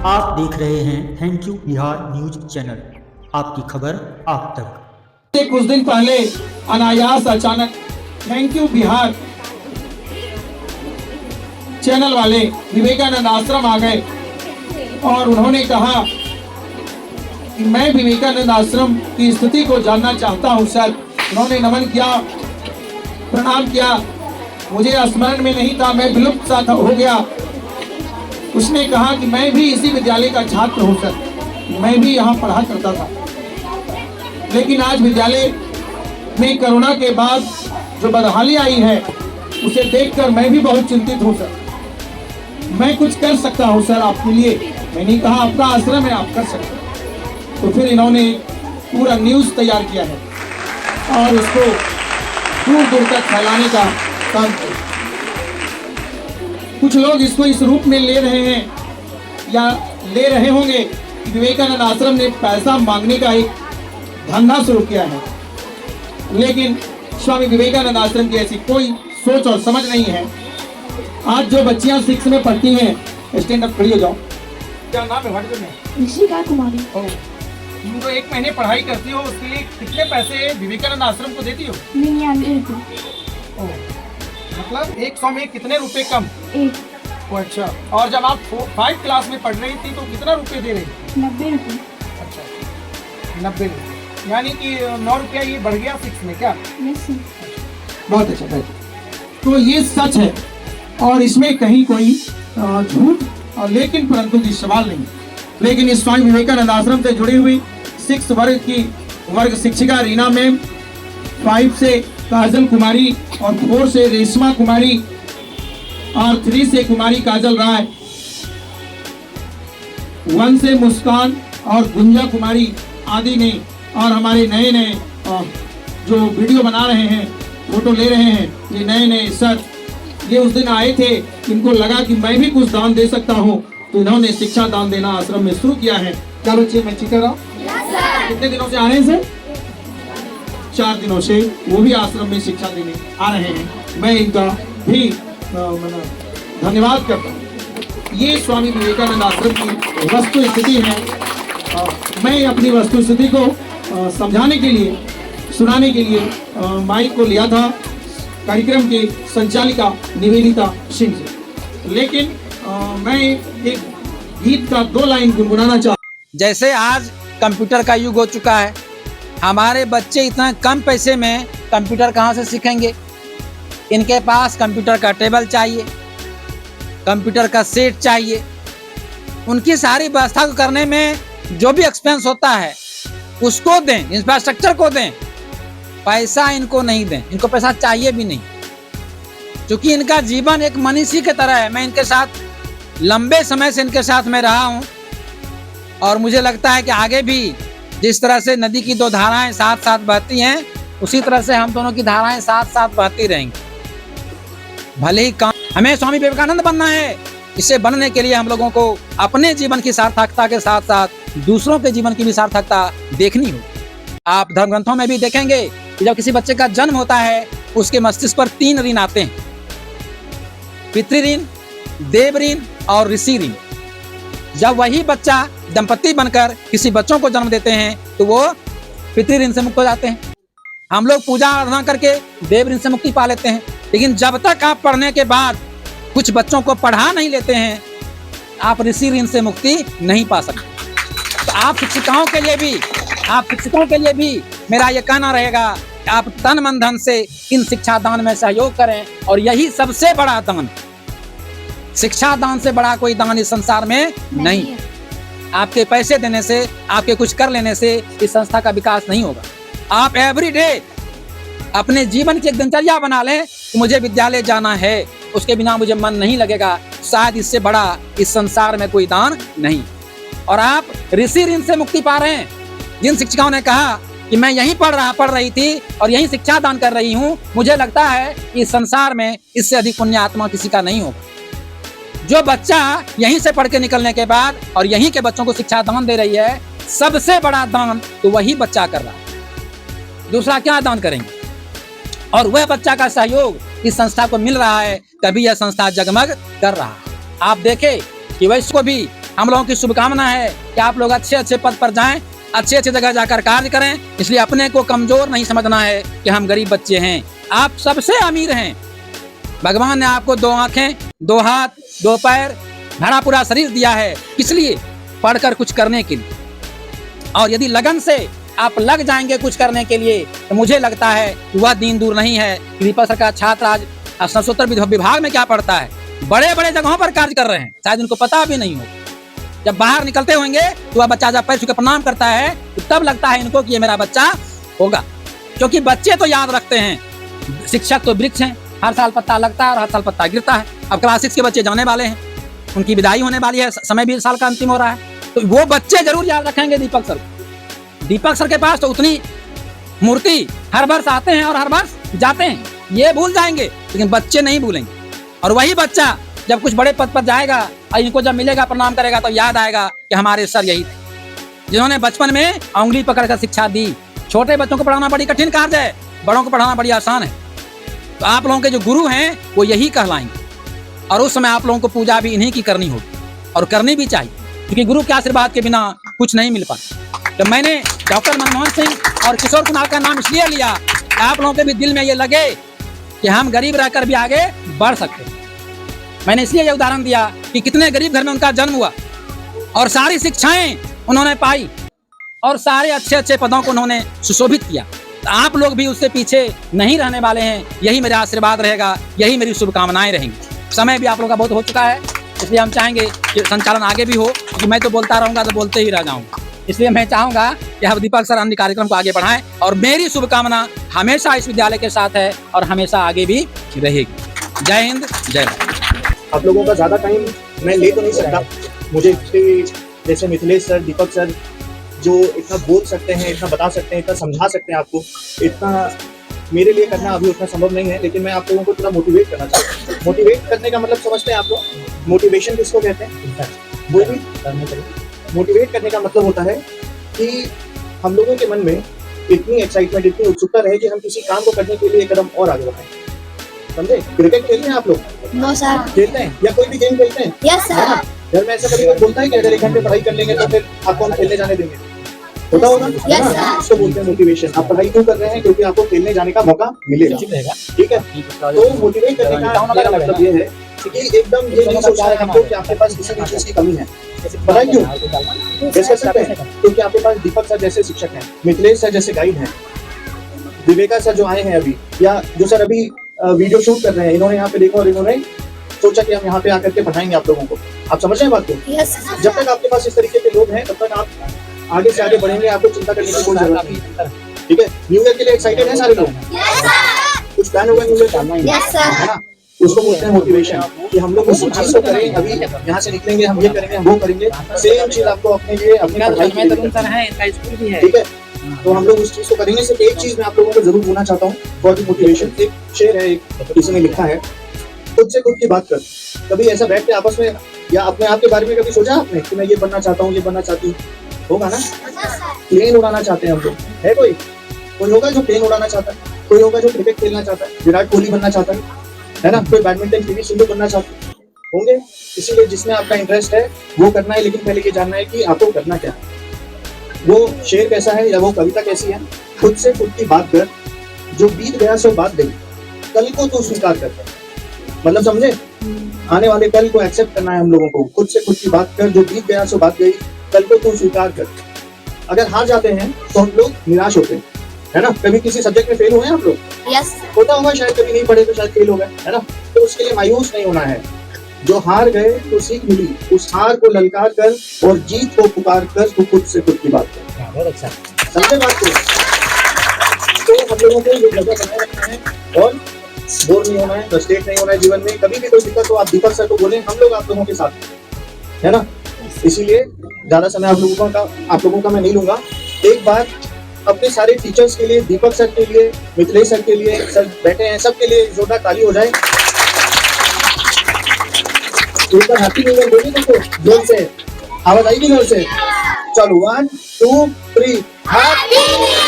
आप देख रहे हैं thank you Bihar news channel, आपकी खबर आप तक। कुछ दिन पहले अनायास अचानक थैंक यू बिहार चैनल वाले विवेकानंद आश्रम आ गए और उन्होंने कहा कि मैं विवेकानंद आश्रम की स्थिति को जानना चाहता हूं सर। उन्होंने नमन किया, प्रणाम किया, मुझे स्मरण में नहीं था, मैं विलुप्त सा हो गया। उसने कहा कि मैं भी इसी विद्यालय का छात्र हूं सर, मैं भी यहाँ पढ़ा करता था, लेकिन आज विद्यालय में कोरोना के बाद जो बदहाली आई है उसे देखकर मैं भी बहुत चिंतित हूं सर। मैं कुछ कर सकता हूं सर आपके लिए। मैंने कहा आपका आश्रम है, आप कर सकते हैं। तो फिर इन्होंने पूरा न्यूज़ तैयार किया है और उसको दूर दूर तक फैलाने का काम किया। कुछ लोग इसको इस रूप में ले रहे हैं या ले रहे होंगे कि विवेकानंद आश्रम ने पैसा मांगने का एक धंधा शुरू किया है, लेकिन स्वामी विवेकानंद आश्रम की ऐसी कोई सोच और समझ नहीं है। आज जो बच्चियां 6 में पढ़ती हैं, स्टैंड अप खड़ी हो जाओ। क्या नाम है? व्हाट में? ऋषिका कुमारी। तुम जो 1 महीने पढ़ाई करती हो उसके लिए कितने पैसे विवेकानंद आश्रम को देती हो? 99 रुपये। मतलब 100 में कितने रुपए कम? 1। अच्छा, और जब आप 5 क्लास में पढ़ रही थी तो कितना रुपए दे रही थी? 90 रुपये। अच्छा, 90 रुपये, यानी कि 9 रुपया ये बढ़ गया 6 में क्या? Yes sir. बहुत अच्छा, बैठ। तो ये सच है और इसमें कहीं कोई झूठ और लेकिन परंतु की सवाल नहीं। लेकिन इस स्वामी विवेकानंद आश्रम से जुड़ी हुई 6 वर्ग की वर्ग शिक्षिका रीना मैम, 5 से काजल कुमारी और 4 से रेशमा कुमारी और 3 से कुमारी काजल राय, 1 से मुस्कान और गुंजा कुमारी आदि ने, और हमारे नए नए जो वीडियो बना रहे हैं, फोटो ले रहे हैं, ये नए नए सर, ये उस दिन आए थे, इनको लगा कि मैं भी कुछ दान दे सकता हूँ, तो इन्होंने शिक्षा दान देना आश्रम में शुरू किया है। क्या बच्चे मैं ठीक कर रहा हूँ? कितने दिनों से आ रहे हैं सर? 4 दिनों से वो भी आश्रम में शिक्षा देने आ रहे हैं। मैं इनका भी धन्यवाद करता हूँ। ये स्वामी विवेकानंद आश्रम की वस्तु स्थिति है। मैं अपनी वस्तु स्थिति को समझाने के लिए, सुनाने के लिए माइक को लिया था कार्यक्रम के संचालिका निवेदिता सिंह से, लेकिन मैं एक गीत का 2 लाइन गुनगुनाना चाहता। जैसे आज कंप्यूटर का युग हो चुका है, हमारे बच्चे इतना कम पैसे में कंप्यूटर कहाँ से सीखेंगे? इनके पास कंप्यूटर का टेबल चाहिए, कंप्यूटर का सेट चाहिए। उनकी सारी व्यवस्था को करने में जो भी एक्सपेंस होता है उसको दें, इंफ्रास्ट्रक्चर को दें, पैसा इनको नहीं दें। इनको पैसा चाहिए भी नहीं, क्योंकि इनका जीवन एक मनीषी की तरह है। मैं इनके साथ लंबे समय से इनके साथ में रहा हूँ और मुझे लगता है कि आगे भी जिस तरह से नदी की 2 धाराएं साथ साथ बहती हैं, उसी तरह से हम दोनों की धाराएं साथ साथ बहती रहेंगी। भले ही काम हमें स्वामी विवेकानंद बनना है, इसे बनने के लिए हम लोगों को अपने जीवन की सार्थकता के साथ साथ दूसरों के जीवन की भी सार्थकता देखनी हो। आप धर्म ग्रंथों में भी देखेंगे कि जब किसी बच्चे का जन्म होता है उसके मस्तिष्क पर 3 ऋण आते हैं, पितृ ऋण, देव ऋण और ऋषि ऋण। जब वही बच्चा दंपति बनकर किसी बच्चों को जन्म देते हैं तो वो पितृ ऋण से मुक्त हो जाते हैं। हम लोग पूजा आराधना करके देव ऋण से मुक्ति पा लेते हैं, लेकिन जब तक आप पढ़ने के बाद कुछ बच्चों को पढ़ा नहीं लेते हैं, आप ऋषि ऋण से मुक्ति नहीं पा सकते। तो आप शिक्षिकाओं के लिए भी मेरा ये कहना रहेगा, आप तन मन धन से इन शिक्षा दान में सहयोग करें, और यही सबसे बड़ा दान। शिक्षा दान से बड़ा कोई दान इस संसार में नहीं है। आपके पैसे देने से, आपके कुछ कर लेने से इस संस्था का विकास नहीं होगा। आप एवरीडे अपने जीवन की एक दिनचर्या बना लें कि मुझे विद्यालय जाना है, उसके बिना मुझे मन नहीं लगेगा। शायद इससे बड़ा इस संसार में कोई दान नहीं। और आप ऋषि ऋण से मुक्ति पा रहे हैं। जिन शिक्षिकाओं ने कहा कि मैं यहीं पढ़ रही थी और यहीं शिक्षा दान कर रही हूँ, मुझे लगता है इस संसार में इससे अधिक पुण्य आत्मा किसी का नहीं होगा। जो बच्चा यहीं से पढ़ के निकलने के बाद और यहीं के बच्चों को शिक्षा दान दे रही है, सबसे बड़ा दान तो वही बच्चा कर रहा है। दूसरा क्या दान करेंगे? और वह बच्चा का सहयोग इस संस्था को मिल रहा है, तभी यह संस्था जगमग कर रहा है। आप देखें कि वैश्य को भी हम लोगों की शुभकामना है कि आप लोग अच्छे अच्छे पद पर जाएं, अच्छे अच्छे जगह जाकर कार्य करें। इसलिए अपने को कमजोर नहीं समझना है कि हम गरीब बच्चे हैं, आप सबसे अमीर हैं। भगवान ने आपको 2 आंखें, 2 हाथ, 2 पैर, भरा पूरा शरीर दिया है, इसलिए पढ़कर कुछ करने के लिए। और यदि लगन से आप लग जाएंगे कुछ करने के लिए तो मुझे लगता है कि वह दिन दूर नहीं है कि दीपक सर का छात्र आज स्नातकोत्तर विभाग में क्या पढ़ता है, बड़े बड़े जगहों पर कार्य कर रहे हैं, शायद उनको पता भी नहीं हो। जब बाहर निकलते होंगे तो वह बच्चा जब पैर छू के प्रणाम करता है तो तब लगता है इनको कि ये मेरा बच्चा होगा। क्योंकि बच्चे तो याद रखते हैं, शिक्षक तो वृक्ष हैं, हर साल पत्ता लगता है और हर साल पत्ता गिरता है। अब क्लास 6 के बच्चे जाने वाले हैं, उनकी विदाई होने वाली है, समय भी इस साल का अंतिम हो रहा है, तो वो बच्चे जरूर याद रखेंगे दीपक सर। दीपक सर के पास तो उतनी मूर्ति हर वर्ष आते हैं और हर वर्ष जाते हैं, ये भूल जाएंगे लेकिन बच्चे नहीं भूलेंगे। और वही बच्चा जब कुछ बड़े पद पर जाएगा और इनको जब मिलेगा, प्रणाम करेगा, तो याद आएगा कि हमारे सर यही थे जिन्होंने बचपन में उंगली पकड़कर शिक्षा दी। छोटे बच्चों को पढ़ाना बड़ी कठिन कार्य है, बड़ों को पढ़ाना बड़ी आसान है। तो आप लोगों के जो गुरु हैं वो यही कहलाएंगे और उस समय आप लोगों को पूजा भी इन्हीं की करनी होगी और करनी भी चाहिए, क्योंकि गुरु के आशीर्वाद के बिना कुछ नहीं मिल पाता। तो मैंने डॉक्टर मनमोहन सिंह और किशोर कुमार का नाम इसलिए लिया कि आप लोगों के भी दिल में ये लगे कि हम गरीब रहकर भी आगे बढ़ सकते हैं। मैंने इसलिए ये उदाहरण दिया कि कितने गरीब घर में उनका जन्म हुआ और सारी शिक्षाएं उन्होंने पाई और सारे अच्छे अच्छे पदों को उन्होंने सुशोभित किया। तो आप लोग भी उससे पीछे नहीं रहने वाले हैं, यही मेरा आशीर्वाद रहेगा, यही मेरी शुभकामनाएं रहेंगी। समय भी आप लोगों का बहुत हो चुका है, इसलिए हम चाहेंगे कि संचालन आगे भी हो, क्योंकि मैं तो बोलता रहूँगा तो बोलते ही रह जाऊँगा। इसलिए मैं चाहूँगा कि हम दीपक सर अन्य कार्यक्रम को आगे बढ़ाएं और मेरी शुभकामना हमेशा इस विद्यालय के साथ है और हमेशा आगे भी रहेगी। जय हिंद, जय भारत। आप लोगों का ज़्यादा टाइम मैं ले तो नहीं सकता। मुझे जैसे मिथिलेश सर, दीपक सर जो इतना बोल सकते हैं, इतना बता सकते हैं, इतना समझा सकते हैं आपको, इतना मेरे लिए करना अभी उतना संभव नहीं है। लेकिन मैं आप लोगों को थोड़ा मोटिवेट करना चाहता हूँ। मोटिवेट करने का मतलब समझते हैं आप लोग? मोटिवेशन किसको कहते हैं? वो भी करना चाहिए। मोटिवेट करने का मतलब होता है कि हम लोगों के मन में इतनी एक्साइटमेंट, इतनी उत्सुकता रहे कि हम किसी काम को करने के लिए एक कदम और आगे बढ़ाएं। समझे? क्रिकेट खेलते हैं आप लोग? No sir. खेलते हैं या कोई भी गेम खेलते हैं? Yes sir. घर में ऐसा कभी कोई बोलता है कि अगर 1 घंटे पढ़ाई कर लेंगे तो फिर आपको हम खेलने जाने देंगे? होता होगा? इसको बोलते हैं मोटिवेशन। आप पढ़ाई क्यों कर रहे हैं? क्योंकि आपको खेलने जाने का मौका मिलेगा। ठीक है? तो मोटिवेट करने का मेरा मतलब ये है कि एकदम ये नहीं सोचना है आपको कि आपके पास किसी भी चीज की कमी है। पढ़ाई क्यों? कैसे कर सकते हैं? क्योंकि आपके पास दीपक सर जैसे शिक्षक हैं, मिथिलेश सर जैसे गाइड हैं, विवेका सर जो आए हैं अभी, या जो सर अभी वीडियो शूट कर रहे हैं, इन्होंने यहाँ पे देखा और इन्होंने सोचा कि हम यहाँ पे आकर के पढ़ाएंगे आप लोगों को। आप समझ रहे हैं बात को? जब तक आपके पास इस तरीके के लोग हैं तब तक आप आगे से आगे बढ़ेंगे, आपको चिंता करने की कोई जरूरत नहीं। ठीक है? न्यू ईयर के लिए एक्साइटेड हैं सारे लोग? कुछ प्लान होगा न्यू ईयर का? है ना? उसको बोलते हैं मोटिवेशन, कि हम लोग उसी चीज को करें। अभी यहाँ से निकलेंगे, हम ये करेंगे, हम वो करेंगे, सेम चीज आपको अपने लिए, अपनी पढ़ाई के लिए। ठीक है? तो हम लोग उस चीज को करेंगे। सिर्फ एक चीज मैं आप लोगों को जरूर बोलना चाहता हूँ, फॉर द मोटिवेशन। एक शेर है, एक किसी ने लिखा है, खुद से खुद की बात कर। कभी ऐसा बैठ के आपस में या अपने आप के बारे में कभी सोचा आपने कि मैं ये बनना चाहता हूँ, ये बनना चाहती हूँ? होगा ना? प्लेन उड़ाना चाहते हैं हम लोग, है कोई होगा जो प्लेन उड़ाना चाहता है, कोई होगा जो क्रिकेट खेलना चाहता है, विराट कोहली बनना चाहता है ना? कोई बैडमिंटन पीवी सिंधु बनना चाहते होंगे। इसीलिए जिसमें आपका इंटरेस्ट है वो करना है, लेकिन पहले ये जानना है कि आपको करना क्या है। वो शेर कैसा है या वो कविता कैसी है? खुद से खुद की बात कर, जो बीत गया सो बात गई, कल को तो स्वीकार कर। मतलब समझे? आने वाले कल को एक्सेप्ट करना है हम लोगों को। खुद से खुद की बात कर, जो बीत गया सो बात गई, कल को तो स्वीकार कर। अगर हार जाते हैं तो हम लोग निराश होते हैं, है ना? कभी किसी सब्जेक्ट में फेल हुए हैं आप लोग? यस। होता होगा, शायद कभी नहीं पढ़े तो शायद फेल हो गए, है ना? तो उसके लिए मायूस नहीं होना है। जो हार गए तो सीख मिली, उस हार को ललकार कर और जीत को पुकार कर तो खुद से खुद की बात कर। बहुत अच्छा, समझे बात को? तो हम लोगों को ये जगह बनाए रखना है और बोर नहीं होना है, फ्रस्ट्रेट नहीं होना है जीवन में। कभी भी कोई दिक्कत हो आप दीपक सर को बोलें, हम लोग आप लोगों के साथ, है ना? इसीलिए ज्यादा समय आप लोगों का मैं नहीं लूंगा। एक बार अपने सारे टीचर्स के लिए, दीपक सर के लिए, मिथिलेश सर के लिए, सर बैठे हैं, सबके लिए जोरदार ताली हो जाए। एक बार हैप्पी न्यू ईयर बोलिए तो जोर से, आवाज आएगी जोर से। चलो 1 2 3 हैप्पी न्यू ईयर।